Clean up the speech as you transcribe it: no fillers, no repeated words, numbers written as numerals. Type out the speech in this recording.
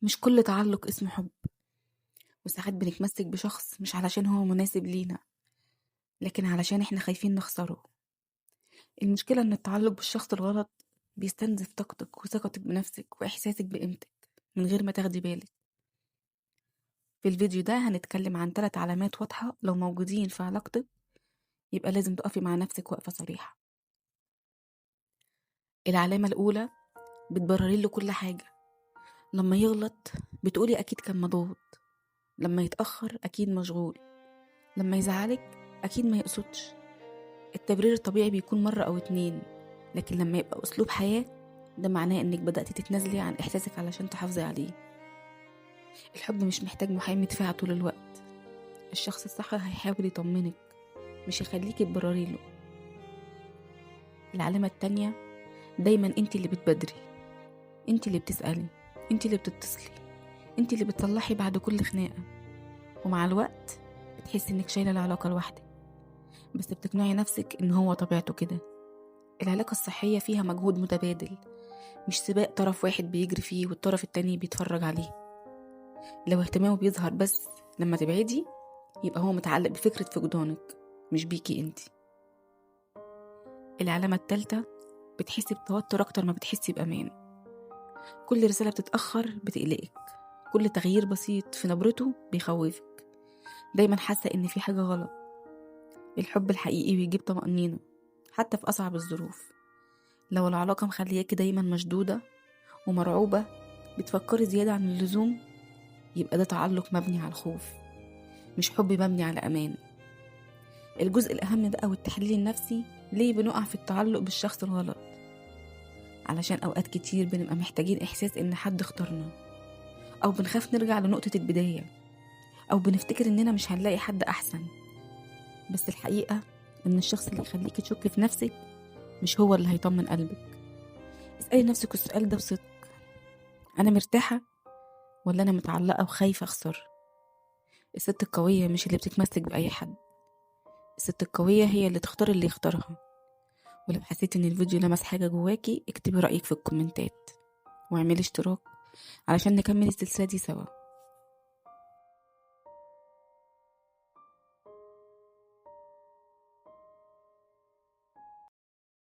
مش كل تعلق اسمه حب، وساعات بنتمسك بشخص مش علشان هو مناسب لينا، لكن علشان احنا خايفين نخسره. المشكلة ان التعلق بالشخص الغلط بيستنزف طاقتك وثقتك بنفسك واحساسك بقيمتك من غير ما تاخدي بالك. في الفيديو ده هنتكلم عن 3 علامات واضحة لو موجودين في علاقتك يبقى لازم تقفي مع نفسك وقفة صريحة. العلامة الأولى، بتبرري له كل حاجة. لما يغلط بتقولي أكيد كان مضغوط، لما يتأخر أكيد مشغول، لما يزعلك أكيد ما يقصدش. التبرير الطبيعي بيكون مرة أو 2، لكن لما يبقى أسلوب حياة ده معناه إنك بدأتي تتنازلي عن إحساسك علشان تحافظي عليه. الحب مش محتاج محامي دفاع طول الوقت. الشخص الصح هيحاول يطمنك، مش يخليكي تبرري له. العلامة التانية، دايما انت اللي بتبادري، انت اللي بتسألي، انت اللي بتتصلي، انت اللي بتصلحي بعد كل خناقة. ومع الوقت بتحسي انك شايلة العلاقة لوحدك، بس بتقنعي نفسك ان هو طبيعته كده. العلاقة الصحية فيها مجهود متبادل، مش سباق طرف واحد بيجري فيه والطرف التاني بيتفرج عليه. لو اهتمامه بيظهر بس لما تبعدي يبقى هو متعلق بفكرة فقدانك مش بيكي انت. العلامة التالتة، بتحسي بتوتر أكتر ما بتحسي بأمان. كل رسالة بتتأخر بتقلقك، كل تغيير بسيط في نبرته بيخوفك، دايما حاسة إن في حاجة غلط. الحب الحقيقي بيجيب طمأنينة حتى في أصعب الظروف. لو العلاقة مخلياكي دايما مشدودة ومرعوبة، بتفكري زيادة عن اللزوم، يبقى ده تعلق مبني على الخوف مش حب مبني على أمان. الجزء الأهم بقى والتحليل النفسي، ليه بنقع في التعلق بالشخص الغلط؟ علشان أوقات كتير بنبقى محتاجين إحساس إن حد اختارنا، أو بنخاف نرجع لنقطة البداية، أو بنفتكر إننا مش هنلاقي حد أحسن. بس الحقيقة إن الشخص اللي يخليكي تشكي في نفسك مش هو اللي هيطمن قلبك. اسألي نفسك السؤال ده بصدق، أنا مرتاحة ولا أنا متعلقة وخايفة أخسر؟ الست القوية مش اللي بتتمسك بأي حد، الست القوية هي اللي تختار اللي يختارها. ولو حسيت إن الفيديو لمس حاجة جواكي اكتبي رأيك في الكومنتات واعملي اشتراك علشان نكمل السلسلة دي سوا.